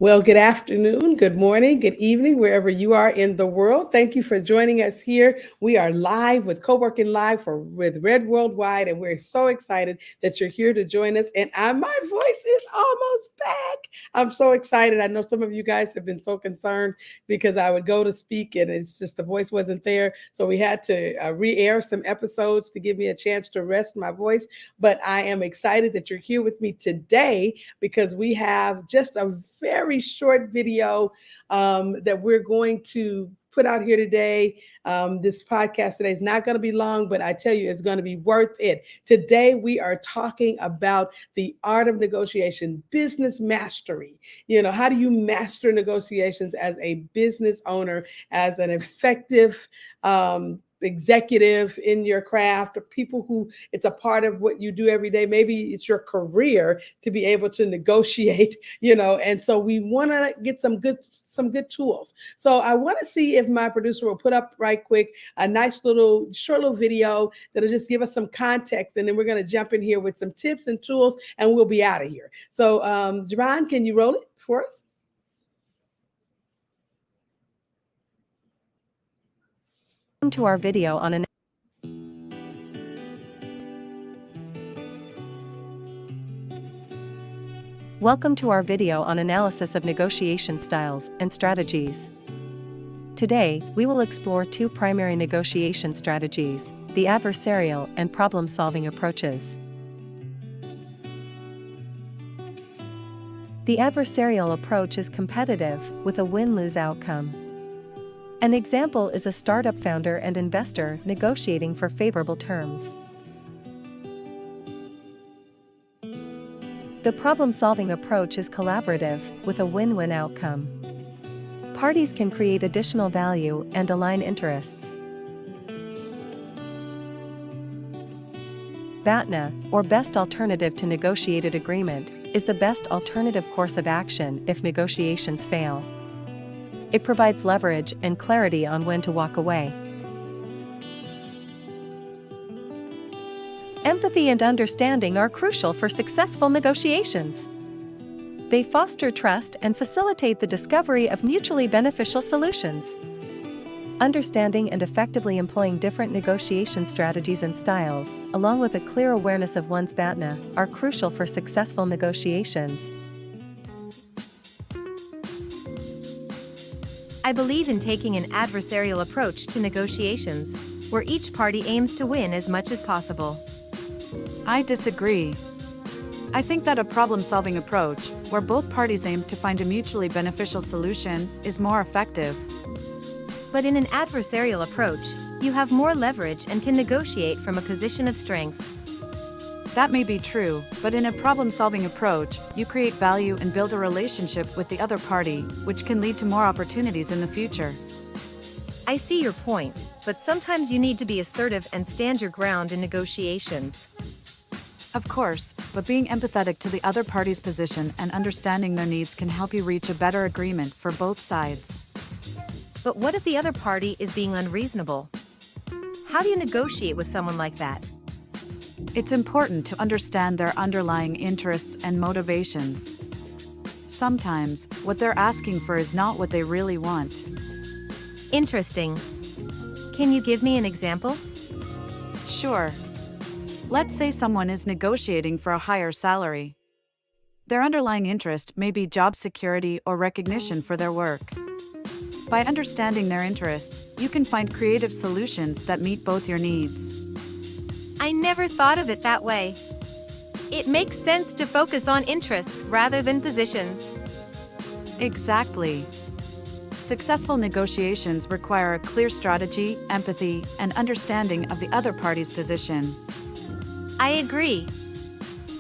Well, good afternoon, good morning, good evening, wherever you are in the world. Thank you for joining us here. We are live with Coworking Live with RedWorldwide, and we're so excited that you're here to join us. And my voice is almost back. I'm so excited. I know some of you guys have been so concerned because I would go to speak and it's just the voice wasn't there. So we had to re-air some episodes to give me a chance to rest my voice. But I am excited that you're here with me today because we have just a very short video that we're going to put out here today. This podcast today is not going to be long, but I tell you, it's going to be worth it. Today, we are talking about the art of negotiation, business mastery. How do you master negotiations as a business owner, as an effective executive in your craft, or people who it's a part of what you do every day. Maybe it's your career to be able to negotiate, and so we want to get some good tools. So I want to see if my producer will put up right quick a nice short little video that'll just give us some context, and then we're going to jump in here with some tips and tools, and we'll be out of here. So Javon, can you roll it for us? Welcome to our video on analysis of negotiation styles and strategies. Today, we will explore two primary negotiation strategies, the adversarial and problem-solving approaches. The adversarial approach is competitive, with a win-lose outcome. An example is a startup founder and investor negotiating for favorable terms. The problem-solving approach is collaborative, with a win-win outcome. Parties can create additional value and align interests. BATNA, or Best Alternative to Negotiated Agreement, is the best alternative course of action if negotiations fail. It provides leverage and clarity on when to walk away. Empathy and understanding are crucial for successful negotiations. They foster trust and facilitate the discovery of mutually beneficial solutions. Understanding and effectively employing different negotiation strategies and styles, along with a clear awareness of one's BATNA, are crucial for successful negotiations. I believe in taking an adversarial approach to negotiations, where each party aims to win as much as possible. I disagree. I think that a problem-solving approach, where both parties aim to find a mutually beneficial solution, is more effective. But in an adversarial approach, you have more leverage and can negotiate from a position of strength. That may be true, but in a problem-solving approach, you create value and build a relationship with the other party, which can lead to more opportunities in the future. I see your point, but sometimes you need to be assertive and stand your ground in negotiations. Of course, but being empathetic to the other party's position and understanding their needs can help you reach a better agreement for both sides. But what if the other party is being unreasonable? How do you negotiate with someone like that? It's important to understand their underlying interests and motivations. Sometimes, what they're asking for is not what they really want. Interesting. Can you give me an example? Sure. Let's say someone is negotiating for a higher salary. Their underlying interest may be job security or recognition for their work. By understanding their interests, you can find creative solutions that meet both your needs. I never thought of it that way. It makes sense to focus on interests rather than positions. Exactly. Successful negotiations require a clear strategy, empathy, and understanding of the other party's position. I agree.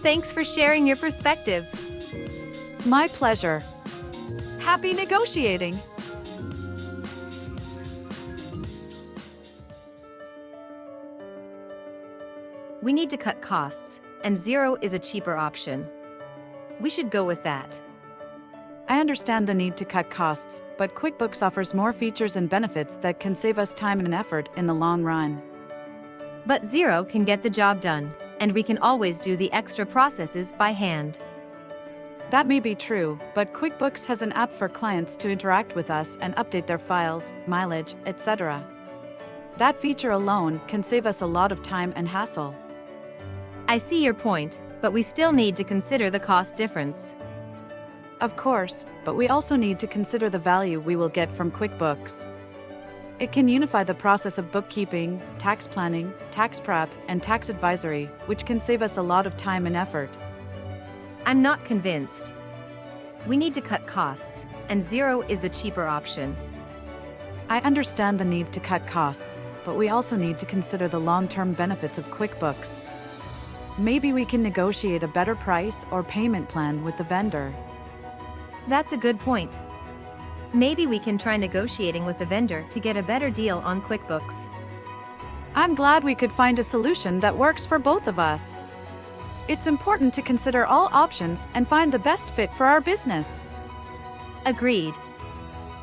Thanks for sharing your perspective. My pleasure. Happy negotiating! We need to cut costs, and Xero is a cheaper option. We should go with that. I understand the need to cut costs, but QuickBooks offers more features and benefits that can save us time and effort in the long run. But Xero can get the job done, and we can always do the extra processes by hand. That may be true, but QuickBooks has an app for clients to interact with us and update their files, mileage, etc. That feature alone can save us a lot of time and hassle. I see your point, but we still need to consider the cost difference. Of course, but we also need to consider the value we will get from QuickBooks. It can unify the process of bookkeeping, tax planning, tax prep, and tax advisory, which can save us a lot of time and effort. I'm not convinced. We need to cut costs, and Xero is the cheaper option. I understand the need to cut costs, but we also need to consider the long-term benefits of QuickBooks. Maybe we can negotiate a better price or payment plan with the vendor. That's a good point. Maybe we can try negotiating with the vendor to get a better deal on QuickBooks. I'm glad we could find a solution that works for both of us. It's important to consider all options and find the best fit for our business. Agreed.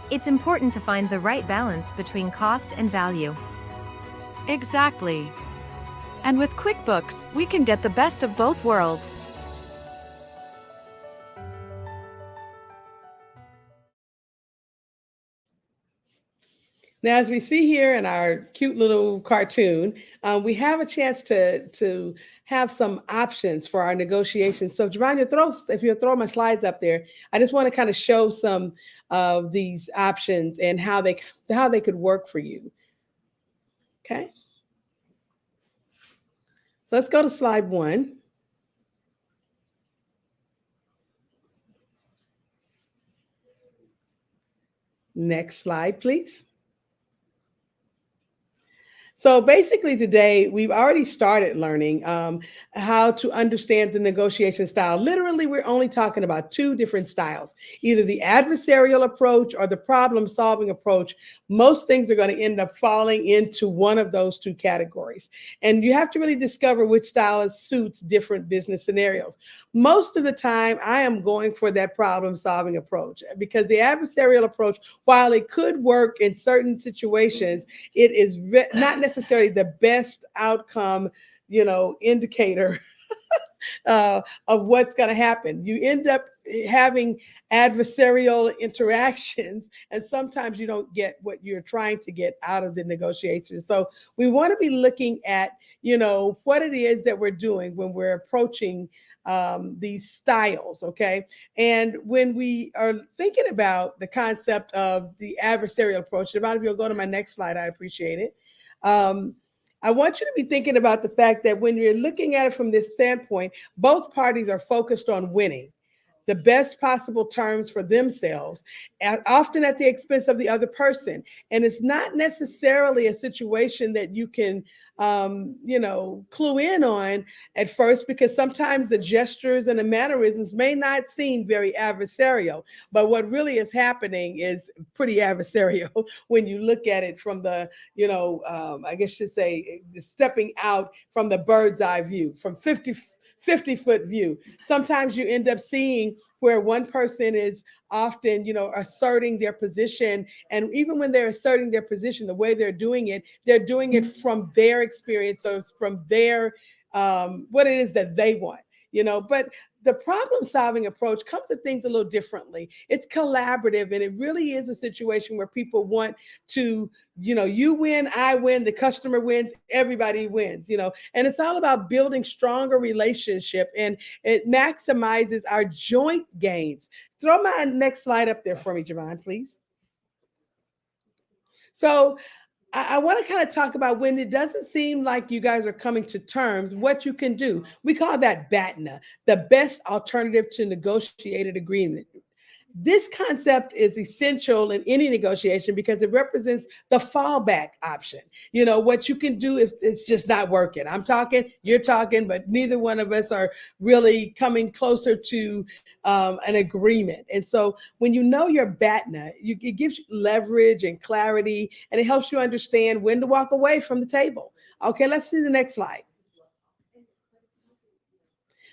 It's important to find the right balance between cost and value. Exactly. And with QuickBooks, we can get the best of both worlds. Now, as we see here in our cute little cartoon, we have a chance to have some options for our negotiations. So, Javon, if you throw my slides up there, I just want to kind of show some of these options and how they could work for you. Okay. So let's go to slide 1. Next slide, please. So basically today, we've already started learning how to understand the negotiation style. Literally, we're only talking about 2 different styles, either the adversarial approach or the problem-solving approach. Most things are going to end up falling into one of those 2 categories. And you have to really discover which style suits different business scenarios. Most of the time, I am going for that problem-solving approach because the adversarial approach, while it could work in certain situations, it is not necessarily the best outcome, indicator of what's going to happen. You end up having adversarial interactions, and sometimes you don't get what you're trying to get out of the negotiation. So we want to be looking at, what it is that we're doing when we're approaching these styles, okay? And when we are thinking about the concept of the adversarial approach, if you'll go to my next slide, I appreciate it. I want you to be thinking about the fact that when you're looking at it from this standpoint, both parties are focused on winning the best possible terms for themselves, often at the expense of the other person. And it's not necessarily a situation that you can, clue in on at first, because sometimes the gestures and the mannerisms may not seem very adversarial. But what really is happening is pretty adversarial when you look at it from the, I guess you say, stepping out from the bird's eye view, from 50-foot view. Sometimes you end up seeing where one person is often, asserting their position. And even when they're asserting their position, the way they're doing it from their experience, or from their, what it is that they want, but the problem-solving approach comes at things a little differently. It's collaborative, and it really is a situation where people want to, you win, I win, the customer wins, everybody wins, and it's all about building stronger relationship, and it maximizes our joint gains. Throw my next slide up there for me, Javon, please. So I want to kind of talk about when it doesn't seem like you guys are coming to terms, what you can do. We call that BATNA, the best alternative to negotiated agreement. This concept is essential in any negotiation because it represents the fallback option. What you can do if it's just not working. I'm talking, you're talking, but neither one of us are really coming closer to an agreement. And so when you know your BATNA, it gives you leverage and clarity, and it helps you understand when to walk away from the table. Okay, let's see the next slide.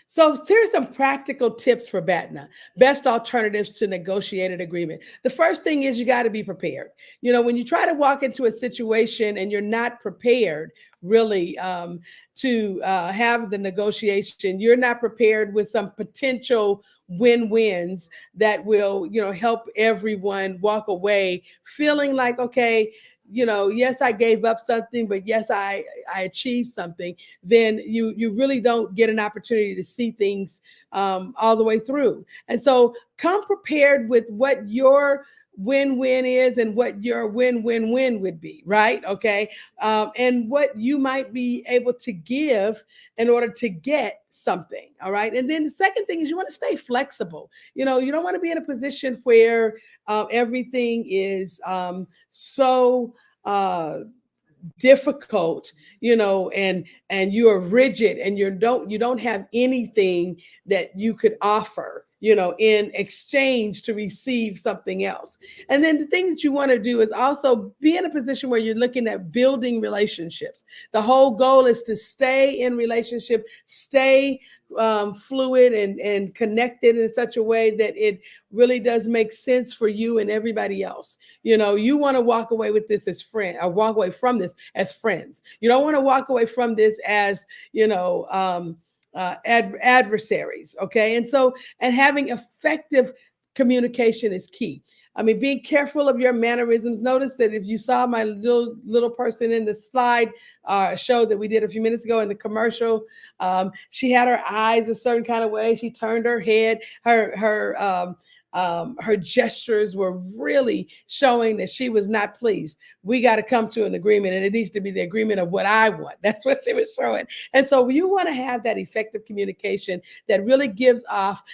So here's some practical tips for BATNA, best alternatives to negotiated agreement. The first thing is you got to be prepared. When you try to walk into a situation and you're not prepared really to have the negotiation, you're not prepared with some potential win-wins that will, help everyone walk away feeling like, okay, yes, I gave up something, but yes, I achieved something. Then you really don't get an opportunity to see things all the way through. And so come prepared with what your win-win is and what your win-win-win would be, right? Okay. And what you might be able to give in order to get something. All right. And then the second thing is you want to stay flexible. You don't want to be in a position where everything is so difficult, and you are rigid and you don't have anything that you could offer, in exchange to receive something else. And then the thing that you want to do is also be in a position where you're looking at building relationships. The whole goal is to stay in relationship, stay fluid and connected in such a way that it really does make sense for you and everybody else. You want to walk away with this as friend, or walk away from this as friends. You don't want to walk away from this as, adversaries. Okay. And having effective communication is key. I mean, being careful of your mannerisms. Notice that if you saw my little person in the slide show that we did a few minutes ago in the commercial, she had her eyes a certain kind of way. She turned her head. Her gestures were really showing that she was not pleased. We got to come to an agreement, and it needs to be the agreement of what I want. That's what she was showing. And so you want to have that effective communication that really gives off,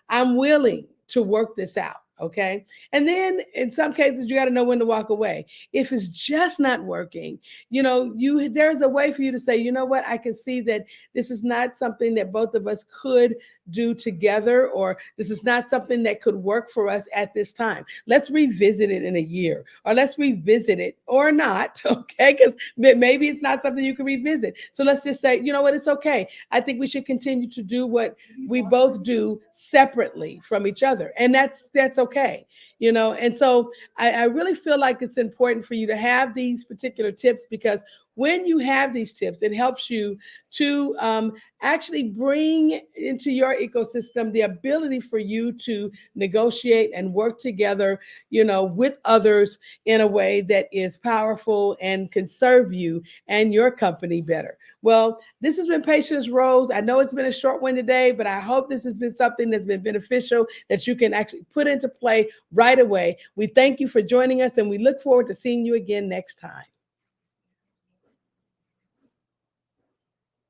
I'm willing to work this out. Okay. And then in some cases, you got to know when to walk away. If it's just not working, there's a way for you to say, you know what, I can see that this is not something that both of us could do together, or this is not something that could work for us at this time. Let's revisit it in a year, or let's revisit it or not. Okay. Because maybe it's not something you can revisit. So let's just say, you know what, it's okay. I think we should continue to do what we both do separately from each other. And that's okay. And so I really feel like it's important for you to have these particular tips, because when you have these tips, it helps you to actually bring into your ecosystem the ability for you to negotiate and work together, with others in a way that is powerful and can serve you and your company better. Well, this has been Patience Rose. I know it's been a short one today, but I hope this has been something that's been beneficial that you can actually put into play right away. We thank you for joining us, and we look forward to seeing you again next time.